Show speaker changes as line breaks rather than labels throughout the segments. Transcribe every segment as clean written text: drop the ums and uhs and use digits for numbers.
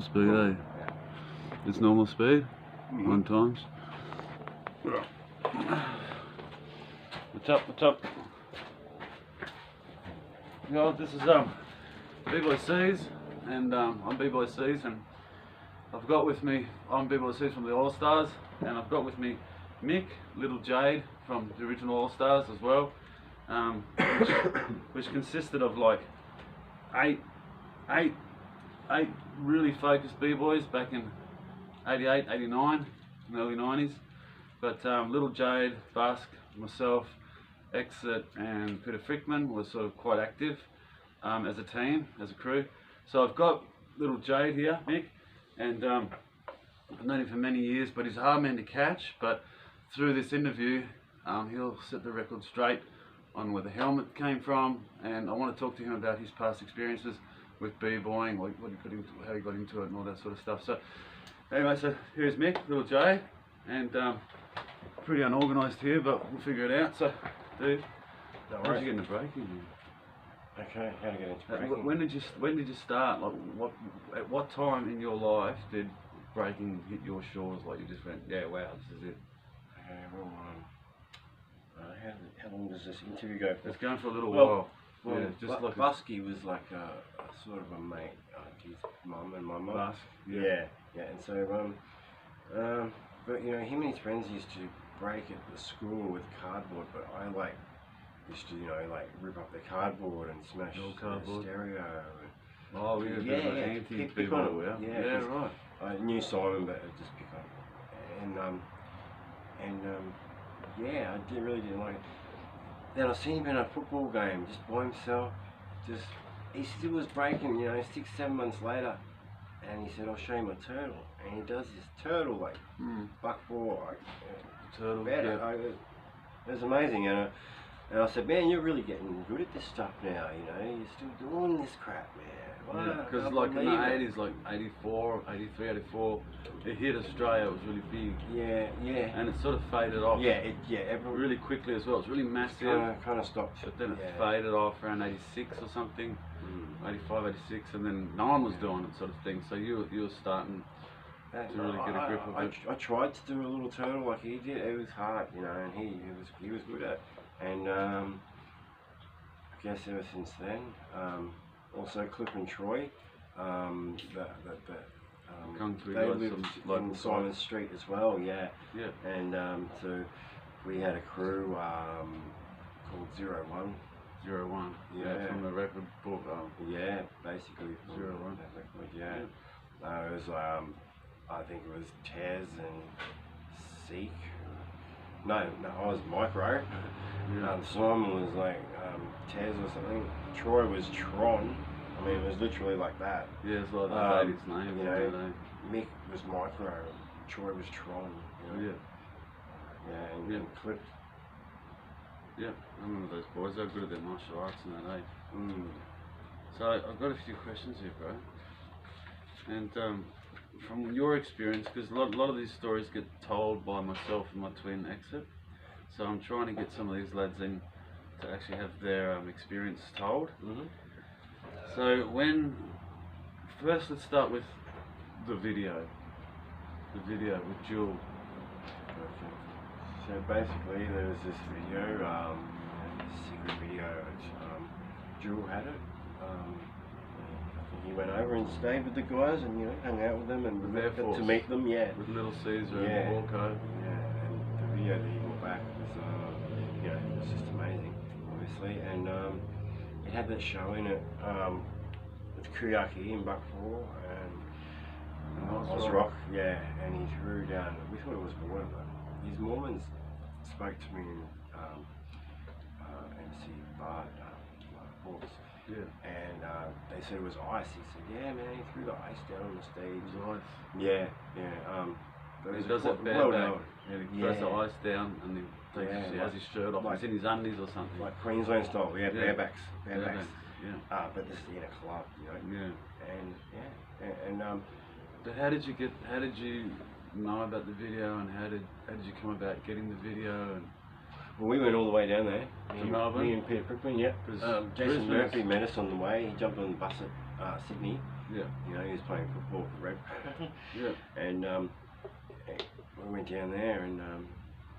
speed, eh?
Yeah.
It's normal speed, on times. What's up, what's up? Yeah, this is Bboy Seiz, and I'm Bboy Seiz, and I've got with me, I'm Bboy Seiz from the Allstars, and I've got with me Mick, little Jade from the original Allstars as well, which consisted of like eight really focused b-boys back in 88, 89, in the early 90s. But little Jade, Busk, myself, Exit and Peter Frickman was sort of quite active as a team, as a crew. So I've got little Jade here, Mick, and I've known him for many years, but he's a hard man to catch. But through this interview, he'll set the record straight on where the helmet came from, and I want to talk to him about his past experiences with b-boying, like what he got into, how he got into it and all that sort of stuff. So anyway, so here's Mick, little Jade, and pretty unorganised here, but we'll figure it out. So dude, how did you get into breaking?
Okay, how to get into breaking?
When did you start? Like at what time in your life did breaking hit your shores? Like you just went, yeah, wow, this is it.
Okay, well, how long does this interview go for?
It's going for a little while.
Well,
yeah, just like
Busky was like a sort of a mate, his mum and my mum.
Busk,
yeah, and so but you know, him and his friends used to break at the school with cardboard, but I like used to, you know, like rip up the cardboard and smash the stereo. And,
oh yeah,
pick on it.
Yeah, right.
I knew Simon, but it just pick on it. Yeah, I really didn't like it. Then I seen him in a football game, just by himself. He still was breaking, you know, 6-7 months later, and he said, "I'll show you my turtle." And he does this turtle like $1.4, like
turtle.
better.
Yeah.
It was amazing, and I said, "Man, you're really getting good at this stuff now. You know, you're still doing this crap, man."
Because like in the 80s, like 84, 83, 84, it hit Australia. It was really big.
Yeah.
And it sort of faded off.
Everyone
really quickly as well. It was really massive.
Kind of stopped.
But then it faded off around 86 or something, 85, 86, and then no one was doing it, sort of thing. So you were starting to really get a grip of it.
I tried to do a little turtle like he did. It was hard, you know, and he was good at it. And I guess ever since then, also Clip and Troy, they lived in Simon Street as well, yeah. And so we had a crew called 01.
01, yeah, from the record book.
Yeah, basically
01.
That record, yeah. It was I think it was Taz and Seek. No, I was Micro. Simon was like Taz or something. Troy was Tron. I mean, it was literally like that.
Yeah, it's like the 80s name.
You know, Mick was Micro. Troy was Tron. You know? And Clip.
Yeah, I remember those boys. They were good at their martial arts in that age. So I've got a few questions here, bro. And from your experience, because a lot of these stories get told by myself and my twin Exit, so I'm trying to get some of these lads in to actually have their experience told. So first let's start with the video with Jewel.
So basically there was this video, a secret video, Jewel had it. He went over and stayed with the guys and, you know, hung out with them and got to meet them,
with Little Caesar and Walco.
Yeah, and the video that he got back was, you know, it was just amazing, obviously. And it had that show in it with Kuyaki in Buckfall and Ozrock, and he threw down, we thought it was water, but his Mormons spoke to me in MC Bard, Hawks. And they said it was ice. He said, "Yeah, man, he threw the ice down on the stage."
It was ice.
Yeah.
He does it bareback. He throws the ice down and he has his shirt off. He's in his undies or something.
Like Queensland style. Barebacks.
Yeah.
But this is in a club, you know. And
But how did you know about the video, and how did you come about getting the video? And
well, we went all the way down there.
To Melbourne?
Me and Peter Frickman, Jason Murphy met us on the way. He jumped on the bus at Sydney.
Yeah.
You know, he was playing football for Redbone.
Yeah.
And we went down there, and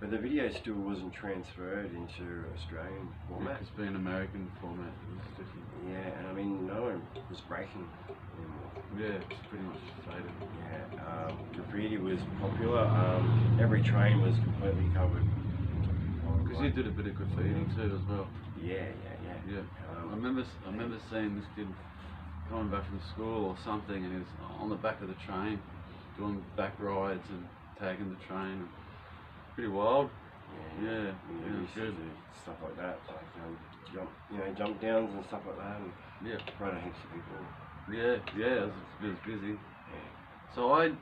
but the video still wasn't transferred into Australian format.
It's been American format. It's different.
Yeah, and I mean, no one was breaking anymore.
Yeah, it's pretty much faded.
Yeah, graffiti was popular. Every train was completely covered.
Because you did a bit of graffiti too as well.
Yeah.
I remember seeing this kid coming back from school or something, and he was on the back of the train doing back rides and tagging the train. Pretty wild. Yeah,
we used to do stuff like that, like jump downs and stuff like that, and
yeah,
run heaps of people.
Yeah, it was busy.
Yeah.
So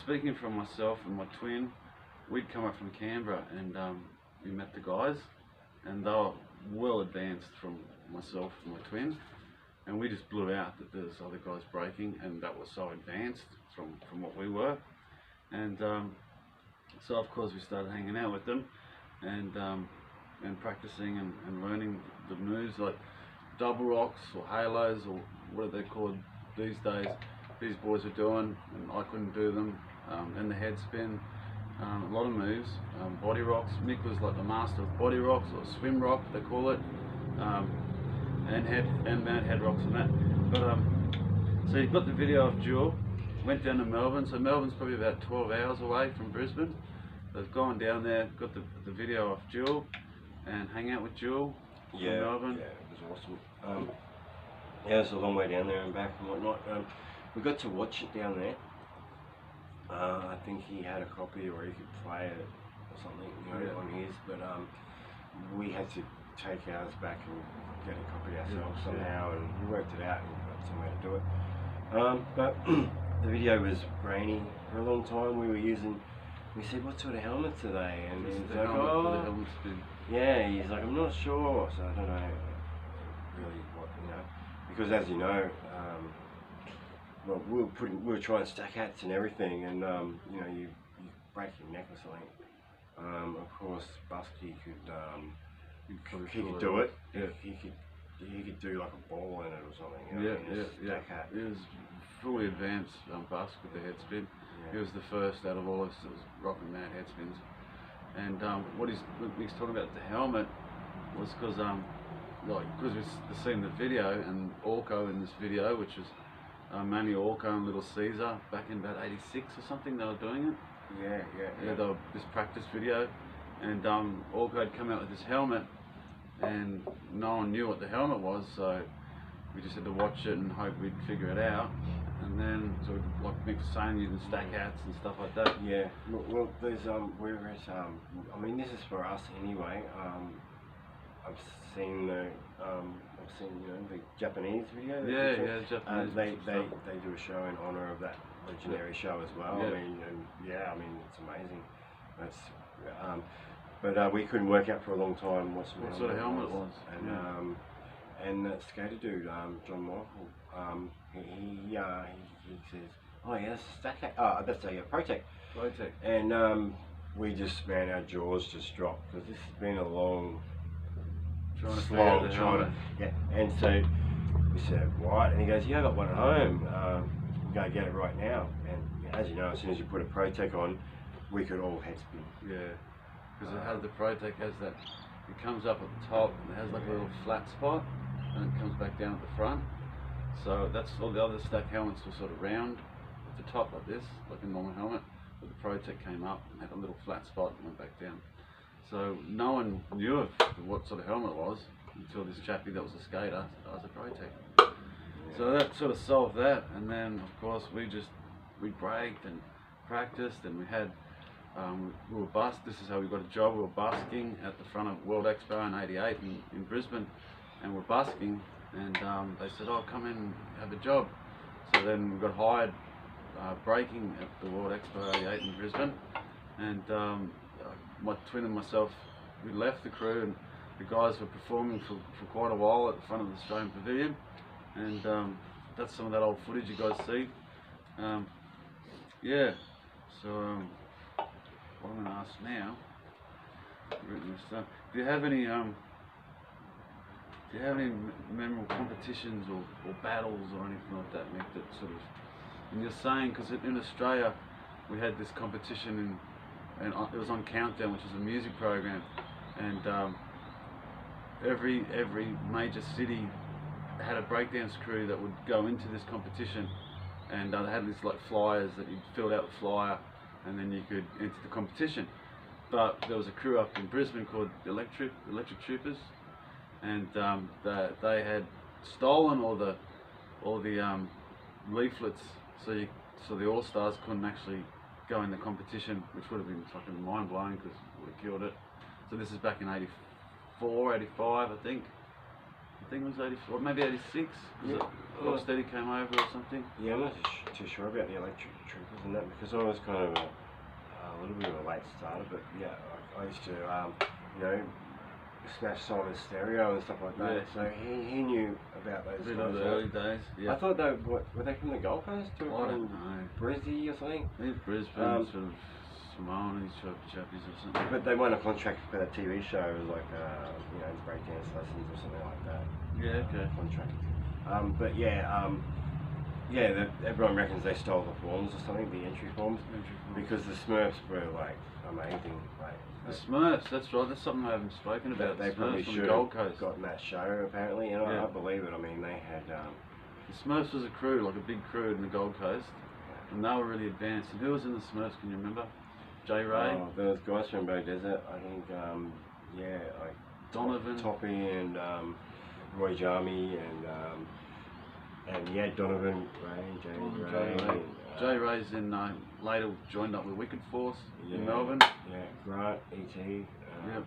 speaking for myself and my twin, we'd come up from Canberra, and we met the guys, and they were well advanced from myself and my twin, and we just blew out that there's other guys breaking, and that was so advanced from what we were, and so of course we started hanging out with them, and practicing and learning the moves like double rocks or halos or what are they called these days. These boys were doing, and I couldn't do them, and the head spin. A lot of moves, body rocks. Mick was like the master of body rocks, or swim rock they call it, and mount head rocks and that. But so you've got the video of Jewel. Went down to Melbourne. So Melbourne's probably about 12 hours away from Brisbane. So I've gone down there, got the video of Jewel, and hang out with Jewel in Melbourne.
Yeah, it was awesome. Yeah, it's a long way down there and back and whatnot. We got to watch it down there. I think he had a copy, or he could play it or something, on his. But we had to take ours back and get a copy ourselves somehow, and we worked it out and got somewhere to do it. But the video was grainy for a long time. We said, what sort of helmets are they? And he's like, yeah, he's like, I'm not sure. So I don't know really what, because as you know, well, we were trying to stack hats and everything, and you break your neck or something. Of course, Busky could do it.
Yeah.
He could do like a ball in it or something. Stack hat.
It was fully advanced Busk with the head spin. Yeah. He was the first out of all of us that was rocking mad head spins. And what he's talking about the helmet was because we've seen the video, and Orko in this video, which was Manny Orko and Little Caesar back in about '86 or something, they were doing it. Yeah, they were this practice video, and Orko had come out with this helmet, and no one knew what the helmet was, so we just had to watch it and hope we'd figure it out. And then sort of like Mick was saying, using stack hats and stuff like that.
Yeah, well, there's I mean, this is for us anyway. I've seen the Japanese video.
Japanese.
They do a show in honor of that legendary show as well.
Yeah.
I mean, it's amazing. That's but we couldn't work out for a long time what
sort of helmet it was.
And that skater dude, John Michael, he says, oh yeah, that's a stack hat. Oh, that's a Protec. And we just, our jaws just dropped, because this has been a long slog trying to, and so we said, what? And he goes, yeah, I got one at home, go get it right now. And as you know, as soon as you put a Protec on, we could all head spin.
Yeah, because it has, the Protec has that, it comes up at the top, and it has like a little flat spot, and it comes back down at the front. So that's all. The other stack helmets were sort of round at the top like this, like a normal helmet, but the Protec came up and had a little flat spot and went back down. So no one knew of what sort of helmet it was until this chappie that was a skater, that was a Protec. So that sort of solved that, and then of course we braked and practiced, and we had we were this is how we got a job. We were busking at the front of World Expo in '88 in Brisbane, and we're busking, and they said, oh, come in and have a job. So then we got hired braking at the World Expo '88 in Brisbane, and my twin and myself, we left the crew, and the guys were performing for quite a while at the front of the Australian Pavilion, and that's some of that old footage you guys see. So what I'm going to ask now, I've written this down. Do you have any Do you have any memorable competitions or battles or anything like that, Mick, that sort of, and you're saying, because in Australia we had this competition and it was on Countdown, which is a music program, and every major city had a breakdance crew that would go into this competition, and they had these like flyers that you filled out the flyer and then you could enter the competition. But there was a crew up in Brisbane called the Electric Troopers, and they had stolen all the leaflets, so the Allstars couldn't actually go in the competition, which would have been fucking mind blowing because it would have killed it. So this is back in '84, '85, I think. I think it was '84, maybe '86.
Yeah.
Rocksteady came over or something.
Yeah, I'm not too sure about the Electric Troopers and that, because I was kind of a little bit of a late starter, but yeah, I used to, you know, smash Simon's stereo and stuff like that.
Yeah.
So he knew about those
In
guys.
the early days. Yeah.
I thought were they from the Gold Coast or
I don't
from
know.
Brisbane or something?
I think Brisbane, sort of Samoans, chappies or something.
But they won a contract for that TV show. It was like, you know, breakdance lessons or something like that.
Yeah, okay.
Contract. But yeah, everyone reckons they stole the forms or something, the entry forms, because the Smurfs were like amazing. Like
The Smurfs, that's right. That's something I haven't spoken about.
they
The
probably
Smurfs from
should
the Gold Coast.
have gotten that show apparently, and
Yeah.
I believe it. I mean, they had.
The Smurfs was a crew, like a big crew in the Gold Coast, and they were really advanced. And who was in the Smurfs? Can you remember? J. Ray,
There was guys from Bow Desert, I think. Yeah, like
Donovan,
Toppy and Roy Jarmy and yeah, Donovan Ray, Jade Ray.
J. Ray's in later joined up with Wicked Force in Melbourne.
Yeah, Grant, E.T.
Yep.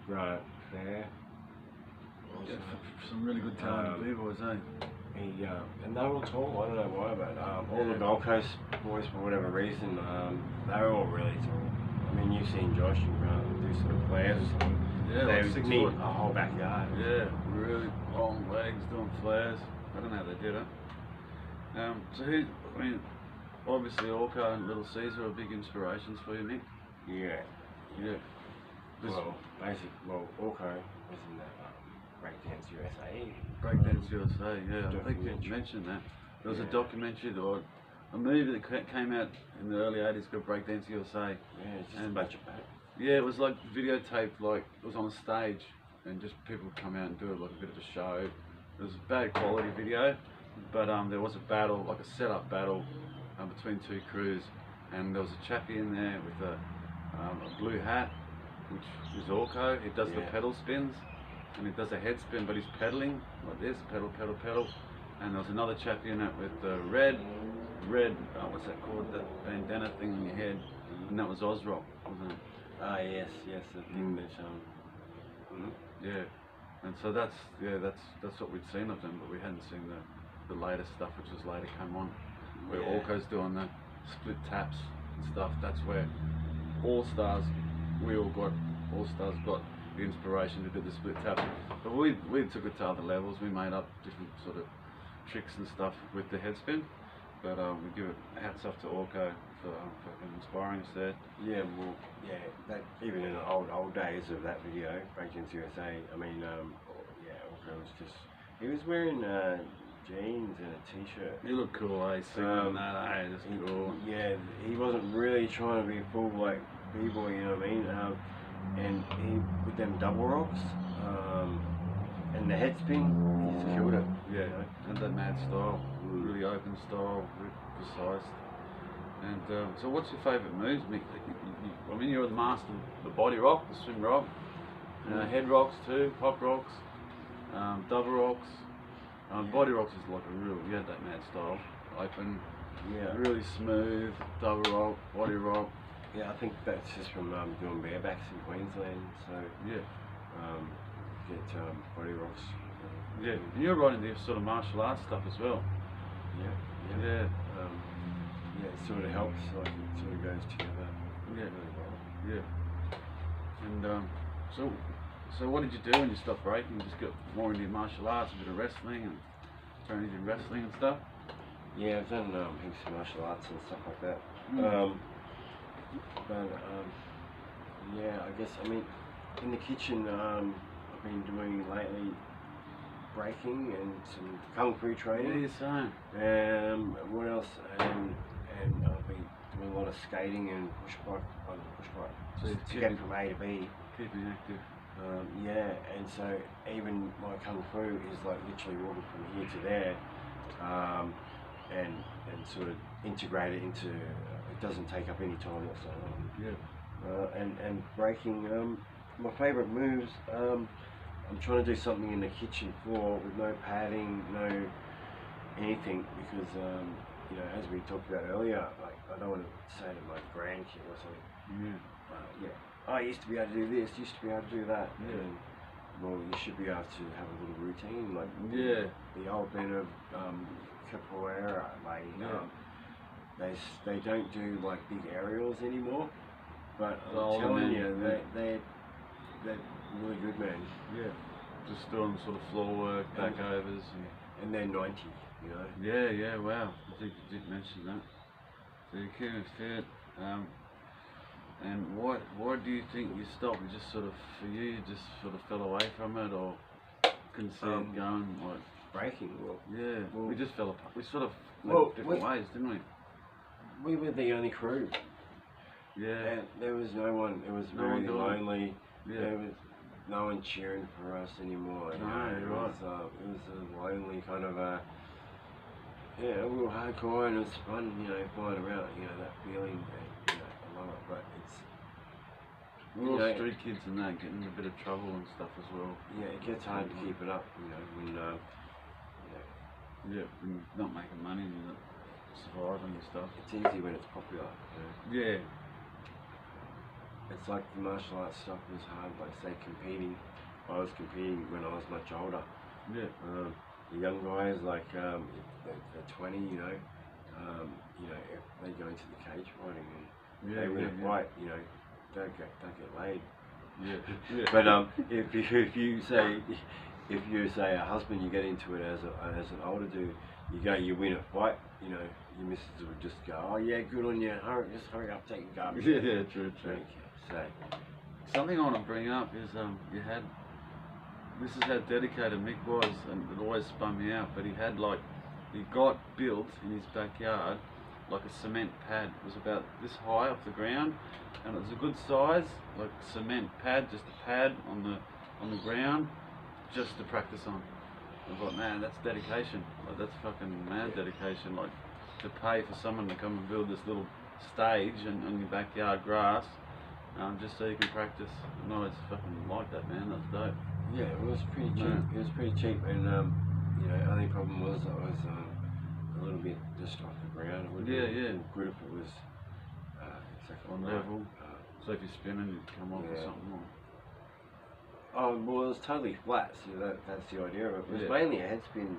Grant Fair. Also.
Yeah, some really good talented b-boys, eh?
And they were all tall, I don't know why, but all the Gold Coast boys, for whatever reason, they were all really tall. I mean, you've seen Josh and Grant do sort of flares or something.
Yeah,
they
like 6
need
foot.
a whole backyard.
Yeah, really long legs doing flares. I don't know how they did it. So who, I mean, obviously Orca and Little Caesar are big inspirations for you, Nick.
Yeah.
Yeah.
Well, Orco was in that Breakdance USA.
Breakdance USA, yeah. I think you
Documentary.
mentioned that. There was a documentary or a movie that came out in the early '80s called Breakdance USA.
Yeah, it's just
And-
a bunch of back.
Yeah, it was like videotaped, like it was on a stage, and just people would come out and do it like a bit of a show. It was a bad quality video, but there was a battle, like a set-up battle between two crews, and there was a chappie in there with a blue hat, which is Orco. He does the pedal spins, and he does a head spin, but he's pedaling like this, pedal, pedal, pedal. And there was another chappie in it with the red, what's that called, that bandana thing on your head, and that was Ozrock, wasn't it?
Ah, yes, the thing that
Yeah, and so that's what we'd seen of them, but we hadn't seen the latest stuff, which was later come on, where Orco's doing the split taps and stuff. That's where Allstars got the inspiration to do the split taps. But we took it to other levels. We made up different sort of tricks and stuff with the head spin. But we give it hats off to Orco for inspiring us there.
Yeah, well, yeah, that, even in the old days of that video, Breakdance USA, I mean, Orco was just, he was wearing jeans and a t-shirt.
You look cool, eh? Singing that, eh? Just cool.
Yeah, he wasn't really trying to be full like b-boy, you know what I mean? And he, with them double rocks, and the head spin, he just killed it.
Yeah,
you know?
and that mad style, really open style, really precise. And so, what's your favourite moves, Mick? I mean, you're the master of the body rock, the swim rock, head rocks too, pop rocks, double rocks. Body rocks is like a real, you had that mad style, open, really smooth, double rock, body rock.
Yeah, I think that's just from doing barebacks in Queensland. So get body rocks.
Yeah, and you're right into your sort of martial arts stuff as well.
Yeah. It sort of helps. Like it sort of goes together.
Yeah.
Really well.
Yeah. And so what did you do when you stopped breaking? You just got more into your martial arts, a bit of wrestling and training in wrestling and stuff?
Yeah, I've done heaps of martial arts and stuff like that. Yeah, I guess, I mean, in the kitchen, I've been doing lately breaking and some kung fu
Yeah,
training.
you're saying.
What else? And I've been doing a lot of skating and push bike,
So
just to get from A to B.
Keeping active.
Yeah, and so even my kung fu is like literally walking from here to there, and sort of integrate it into. It doesn't take up any time whatsoever.
Yeah.
And breaking. My favourite moves. I'm trying to do something in the kitchen floor with no padding, no anything, because you know, as we talked about earlier, like I don't want to say to my grandkid or something. Yeah. I used to be able to do this, used to be able to do that.
Yeah.
And, well, you should be able to have a little routine, like the old men of capoeira, like they don't do like big aerials anymore. But I'm telling you, they're really good, man.
Yeah. Just doing sort of floor work, back overs,
and they're 90, you know.
Yeah. Wow. I think you did mention that. So you're keeping fit. And why do you think you stopped? You just sort of, for you just sort of fell away from it, or couldn't see it going? Like
breaking.
Well, we just fell apart. We sort of went different ways, didn't we?
We were the only crew.
Yeah.
And there was no one. It was very lonely.
Yeah.
There was no one cheering for us anymore.
No, you're right.
It was a lonely kind of a. Yeah, we were hardcore and it was fun, you know, flying around, you know, that feeling, and, you know, I love it, but it's...
We're all street kids and that, getting in a bit of trouble and stuff as well.
Yeah, it gets hard to keep it up, you know, when,
Yeah, when you're not making money and you're not surviving and stuff.
It's easy when it's popular, you know.
Yeah.
It's like the martial arts stuff was hard, like say competing. I was competing when I was much older.
Yeah.
The young guys, like, they're 20, you know, if they go into the cage fighting and they win a fight, you know, don't get laid.
Yeah.
But if you say a husband, you get into it as an older dude, you win a fight, you know, your missus would just go, oh yeah, good on you, hurry up, take your garbage.
Yeah, true.
So
something I want to bring up is this is how dedicated Mick was, and it always spun me out, but he got built in his backyard like a cement pad. It was about this high off the ground, and it was a good size, like cement pad, just a pad on the ground, just to practice on. I thought, man, that's dedication. Like, that's fucking mad dedication. Like, to pay for someone to come and build this little stage on your backyard grass, just so you can practice. No, it's fucking like that, man. That's dope.
yeah, it was pretty cheap. It was pretty cheap, and you know, only problem was I was a little bit just off the ground. It would be good if it was exactly
on level. So if you're spinning, you'd come off or something. Or...
Oh, well, it was totally flat, so that's the idea of it. It was mainly a head spin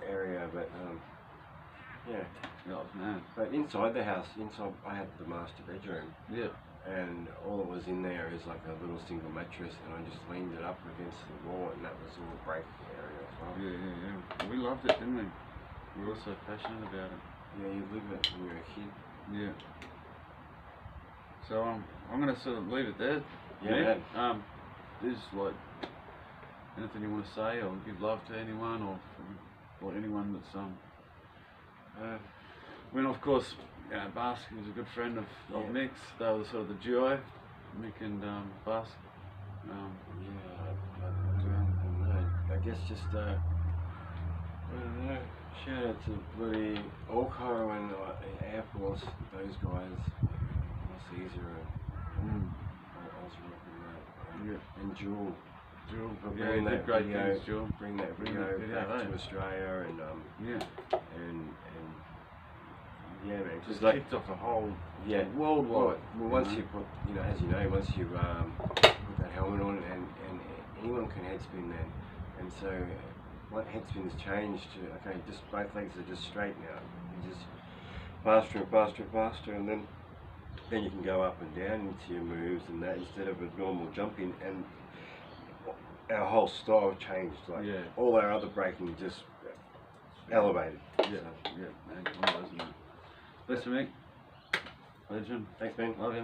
area, but yeah.
Yeah, it was mad.
But inside the house, I had the master bedroom.
Yeah.
And all that was in there is like a little single mattress, and I just leaned it up against the wall, and that was all the break area as well.
Yeah. We loved it, didn't we? We were all so passionate about it.
Yeah, you live it when you're a kid.
Yeah. So I'm gonna sort of leave it there.
Yeah.
Is like anything you want to say, or give love to anyone, or anyone that's when of course, Bask was a good friend of Mick's. They were sort of the duo, Mick and Bask.
I guess just I don't know. Shout out to bloody Orco and Air Force, those guys, Bboy Seiz and and Jewel for bringing that
great
video,
things, Jewel.
Bring that video back to Australia, and and yeah, man,
just
like,
kicked off a whole
worldwide. Well, once you put, you know, as you know, once you put that helmet on, and anyone can head spin then, and so what head spin's changed to, okay, just both legs are just straight now. You just faster and faster and faster, and then you can go up and down into your moves and that, instead of a normal jumping. And our whole style changed. Like all our other breaking just elevated.
Man, one of those, man. Bless you, mate. Legend.
Thanks, man.
Love you.